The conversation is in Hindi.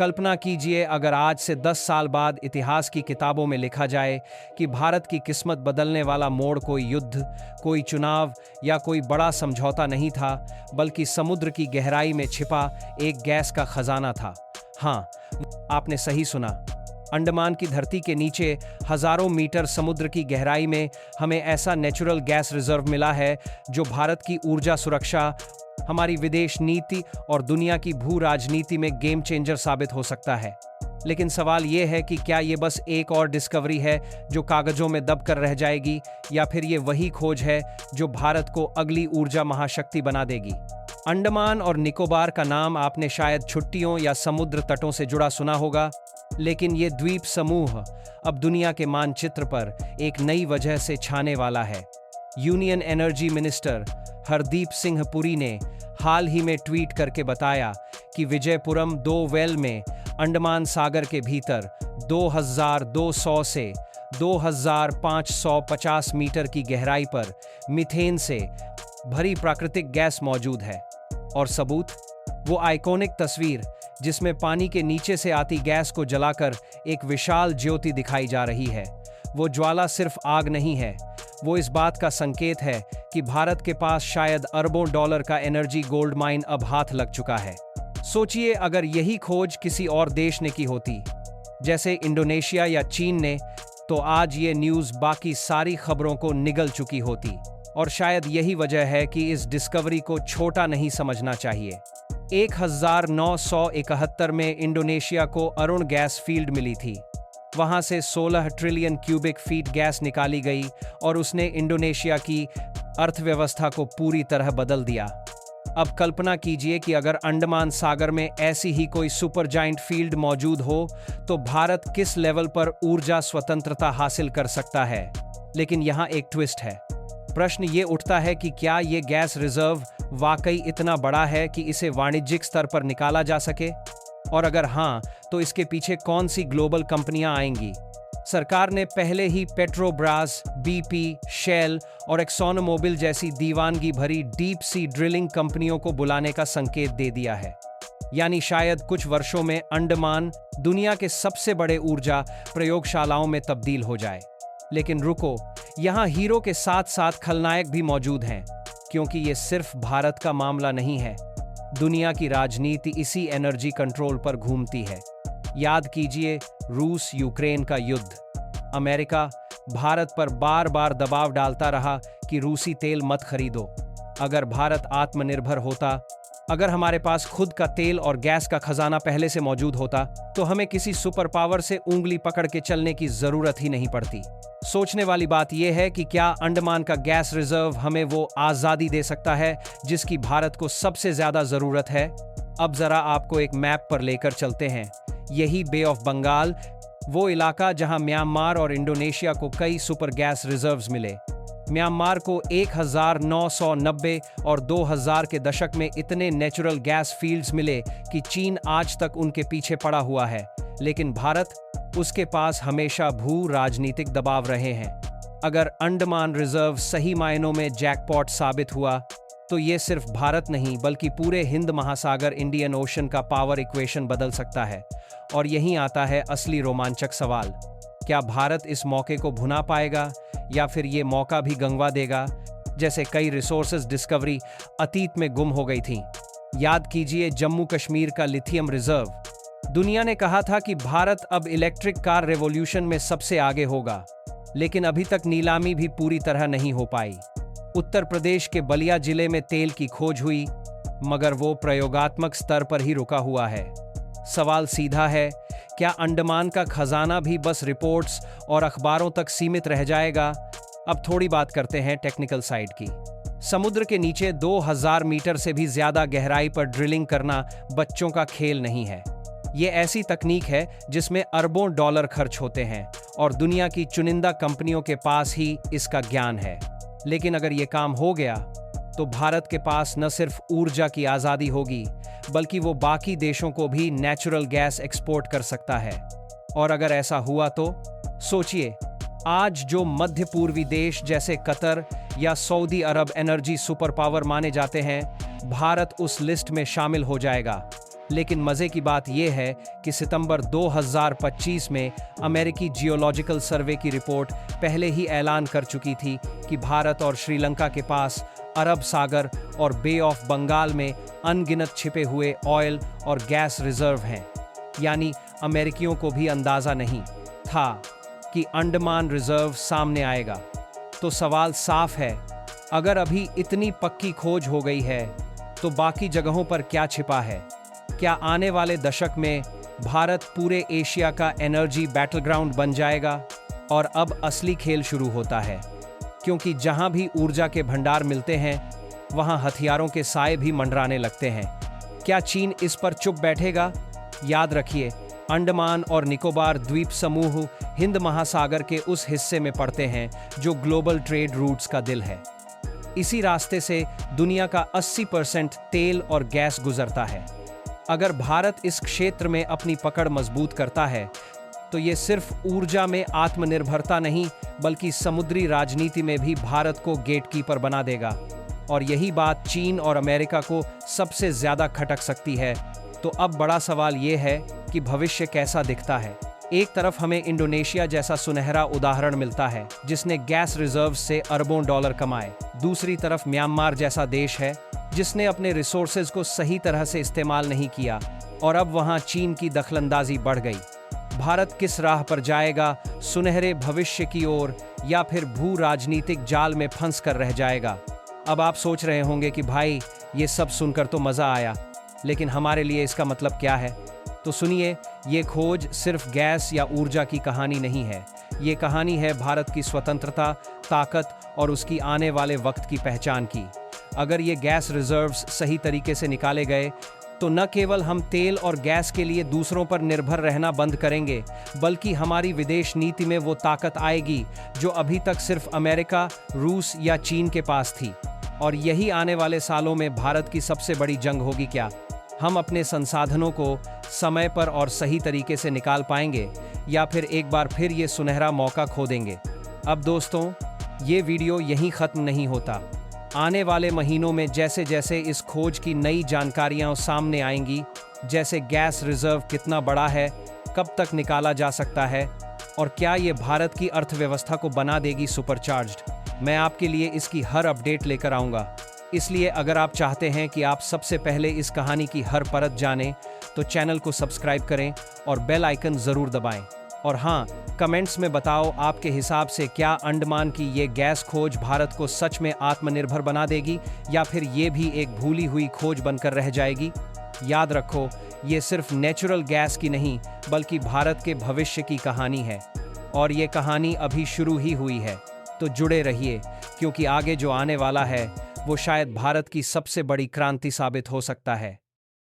कल्पना कीजिए अगर आज से 10 साल बाद इतिहास की किताबों में लिखा जाए कि भारत की किस्मत बदलने वाला मोड़ कोई युद्ध, कोई चुनाव या कोई बड़ा समझौता नहीं था, बल्कि समुद्र की गहराई में छिपा एक गैस का खजाना था। हाँ, आपने सही सुना। अंडमान की धरती के नीचे हजारों मीटर समुद्र की गहराई में हमें ऐसा नेचुरल गैस रिजर्व मिला है जो भारत की ऊर्जा सुरक्षा, हमारी विदेश नीति और दुनिया की भू राजनीति में गेम चेंजर साबित हो सकता है। लेकिन सवाल यह है कि क्या ये बस एक और डिस्कवरी है जो कागजों में दब कर रह जाएगी, या फिर ये वही खोज है जो भारत को अगली ऊर्जा महाशक्ति बना देगी। अंडमान और निकोबार का नाम आपने शायद छुट्टियों या समुद्र तटों से जुड़ा सुना होगा, लेकिन ये द्वीप समूह अब दुनिया के मानचित्र पर एक नई वजह से छाने वाला है। Union energy minister Hardeep Singh Puri ने हाल ही में ट्वीट करके बताया कि विजयपुरम 2 वेल में अंडमान सागर के भीतर 2200 से 2550 मीटर की गहराई पर मीथेन से भरी प्राकृतिक गैस मौजूद है। और सबूत, वो आइकॉनिक तस्वीर जिसमें पानी के नीचे से आती गैस को जलाकर एक विशाल ज्योति दिखाई जा रही है। वो ज्वाला सिर्फ आग नहीं है, वो इस बात का संकेत है कि भारत के पास शायद अरबों डॉलर का एनर्जी गोल्ड माइन अब हाथ लग चुका है। सोचिए अगर यही खोज किसी और देश ने की होती, जैसे इंडोनेशिया या चीन ने, तो आज ये न्यूज़ बाकी सारी खबरों को निगल चुकी होती। और शायद यही वजह है कि इस डिस्कवरी को छोटा नहीं समझना चाहिए। 1971 में इंडोनेशिया को अरुण गैस फील्ड मिली थी। वहां से 16 ट्रिलियन क्यूबिक फीट गैस निकाली गई और उसने इंडोनेशिया की अर्थव्यवस्था को पूरी तरह बदल दिया। अब कल्पना कीजिए कि अगर अंडमान सागर में ऐसी ही कोई सुपर जाइंट फील्ड मौजूद हो, तो भारत किस लेवल पर ऊर्जा स्वतंत्रता हासिल कर सकता है। लेकिन यहाँ एक ट्विस्ट है। प्रश्न ये उठता है कि क्या ये गैस रिजर्व वाकई इतना बड़ा है कि इसे वाणिज्यिक स्तर पर निकाला जा सके? और अगर हाँ, तो इसके पीछे कौन सी ग्लोबल कंपनियां आएंगी? सरकार ने पहले ही पेट्रोब्रास, बीपी, शेल और एक्सोनोमोबिल जैसी दीवानगी भरी डीप सी ड्रिलिंग कंपनियों को बुलाने का संकेत दे दिया है। यानी शायद कुछ वर्षों में अंडमान दुनिया के सबसे बड़े ऊर्जा प्रयोगशालाओं में तब्दील हो जाए। लेकिन रुको, यहाँ हीरो के साथ साथ खलनायक भी मौजूद हैं, क्योंकि ये सिर्फ भारत का मामला नहीं है। दुनिया की राजनीति इसी एनर्जी कंट्रोल पर घूमती है। याद कीजिए रूस यूक्रेन का युद्ध। अमेरिका भारत पर बार बार दबाव डालता रहा कि रूसी तेल मत खरीदो। अगर भारत आत्मनिर्भर होता, अगर हमारे पास खुद का तेल और गैस का खजाना पहले से मौजूद होता, तो हमें किसी सुपर पावर से उंगली पकड़ के चलने की जरूरत ही नहीं पड़ती। सोचने वाली बात यह है कि क्या अंडमान का गैस रिजर्व हमें वो आजादी दे सकता है जिसकी भारत को सबसे ज्यादा जरूरत है? अब जरा आपको एक मैप पर लेकर चलते हैं। यही बे ऑफ बंगाल, वो इलाका जहां म्यांमार और इंडोनेशिया को कई सुपर गैस रिजर्व्स मिले। म्यांमार को 1990 और 2000 के दशक में इतने नेचुरल गैस फील्ड्स मिले कि चीन आज तक उनके पीछे पड़ा हुआ है। लेकिन भारत, उसके पास हमेशा भू राजनीतिक दबाव रहे हैं। अगर अंडमान रिजर्व सही मायनों में जैकपॉट साबित हुआ, तो ये सिर्फ भारत नहीं बल्कि पूरे हिंद महासागर इंडियन ओशन का पावर इक्वेशन बदल सकता है। और यहीं आता है असली रोमांचक सवाल। क्या भारत इस मौके को भुना पाएगा, या फिर ये मौका भी गंवा देगा, जैसे कई रिसोर्सेज डिस्कवरी अतीत में गुम हो गई थीं? याद कीजिए जम्मू कश्मीर का लिथियम रिजर्व। दुनिया ने कहा था कि भारत अब इलेक्ट्रिक कार रेवोल्यूशन में सबसे आगे होगा, लेकिन अभी तक नीलामी भी पूरी तरह नहीं हो पाई। उत्तर प्रदेश के बलिया जिले में तेल की खोज हुई, मगर वो प्रयोगात्मक स्तर पर ही रुका हुआ है। सवाल सीधा है, क्या अंडमान का खजाना भी बस रिपोर्ट्स और अखबारों तक सीमित रह जाएगा? अब थोड़ी बात करते हैं टेक्निकल साइड की। समुद्र के नीचे 2000 मीटर से भी ज्यादा गहराई पर ड्रिलिंग करना बच्चों का खेल नहीं है। ये ऐसी तकनीक है जिसमें अरबों डॉलर खर्च होते हैं और दुनिया की चुनिंदा कंपनियों के पास ही इसका ज्ञान है। लेकिन अगर ये काम हो गया, तो भारत के पास न सिर्फ ऊर्जा की आज़ादी होगी, बल्कि वो बाकी देशों को भी नेचुरल गैस एक्सपोर्ट कर सकता है। और अगर ऐसा हुआ तो सोचिए, आज जो मध्य पूर्वी देश जैसे कतर या सऊदी अरब एनर्जी सुपर पावर माने जाते हैं, भारत उस लिस्ट में शामिल हो जाएगा। लेकिन मजे की बात यह है कि सितंबर 2025 में अमेरिकी जियोलॉजिकल सर्वे की रिपोर्ट पहले ही ऐलान कर चुकी थी कि भारत और श्रीलंका के पास अरब सागर और बे ऑफ बंगाल में अनगिनत छिपे हुए ऑयल और गैस रिजर्व हैं। यानी अमेरिकियों को भी अंदाजा नहीं था कि अंडमान रिजर्व सामने आएगा। तो सवाल साफ है, अगर अभी इतनी पक्की खोज हो गई है तो बाकी जगहों पर क्या छिपा है? क्या आने वाले दशक में भारत पूरे एशिया का एनर्जी बैटलग्राउंड बन जाएगा? और अब असली खेल शुरू होता है, क्योंकि जहां भी ऊर्जा के भंडार मिलते हैं वहां हथियारों के साए भी मंडराने लगते हैं। क्या चीन इस पर चुप बैठेगा? याद रखिए, अंडमान और निकोबार द्वीप समूह हिंद महासागर के उस हिस्से में पड़ते हैं जो ग्लोबल ट्रेड रूट्स का दिल है। इसी रास्ते से दुनिया का 80% तेल और गैस गुजरता है। अगर भारत इस क्षेत्र में अपनी पकड़ मजबूत करता है तो ये सिर्फ ऊर्जा में आत्मनिर्भरता नहीं बल्कि समुद्री राजनीति में भी भारत को गेटकीपर बना देगा। और यही बात चीन और अमेरिका को सबसे ज्यादा खटक सकती है। तो अब बड़ा सवाल ये है कि भविष्य कैसा दिखता है। एक तरफ हमें इंडोनेशिया जैसा सुनहरा उदाहरण मिलता है जिसने गैस रिजर्व से अरबों डॉलर कमाए। दूसरी तरफ म्यांमार जैसा देश है जिसने अपने रिसोर्सेज को सही तरह से इस्तेमाल नहीं किया और अब वहां चीन की दखलंदाजी बढ़ गई। भारत किस राह पर जाएगा, सुनहरे भविष्य की ओर या फिर भू राजनीतिक जाल में फंस कर रह जाएगा? अब आप सोच रहे होंगे कि भाई ये सब सुनकर तो मजा आया, लेकिन हमारे लिए इसका मतलब क्या है? तो सुनिए, ये खोज सिर्फ गैस या ऊर्जा की कहानी नहीं है। ये कहानी है भारत की स्वतंत्रता, ताकत और उसकी आने वाले वक्त की पहचान की। अगर ये गैस रिजर्व्स सही तरीके से निकाले गए तो न केवल हम तेल और गैस के लिए दूसरों पर निर्भर रहना बंद करेंगे, बल्कि हमारी विदेश नीति में वो ताकत आएगी जो अभी तक सिर्फ अमेरिका, रूस या चीन के पास थी। और यही आने वाले सालों में भारत की सबसे बड़ी जंग होगी। क्या हम अपने संसाधनों को समय पर और सही तरीके से निकाल पाएंगे या फिर एक बार फिर ये सुनहरा मौका खो देंगे? अब दोस्तों, ये वीडियो यहीं खत्म नहीं होता। आने वाले महीनों में जैसे जैसे इस खोज की नई जानकारियां सामने आएंगी, जैसे गैस रिजर्व कितना बड़ा है, कब तक निकाला जा सकता है और क्या ये भारत की अर्थव्यवस्था को बना देगी सुपरचार्ज्ड, मैं आपके लिए इसकी हर अपडेट लेकर आऊँगा। इसलिए अगर आप चाहते हैं कि आप सबसे पहले इस कहानी की हर परत जानें, तो चैनल को सब्सक्राइब करें और बेल आइकन ज़रूर दबाएं। और हाँ, कमेंट्स में बताओ आपके हिसाब से क्या अंडमान की ये गैस खोज भारत को सच में आत्मनिर्भर बना देगी या फिर ये भी एक भूली हुई खोज बनकर रह जाएगी? याद रखो, ये सिर्फ नेचुरल गैस की नहीं बल्कि भारत के भविष्य की कहानी है और ये कहानी अभी शुरू ही हुई है। तो जुड़े रहिए, क्योंकि आगे जो आने वाला है वो शायद भारत की सबसे बड़ी क्रांति साबित हो सकता है।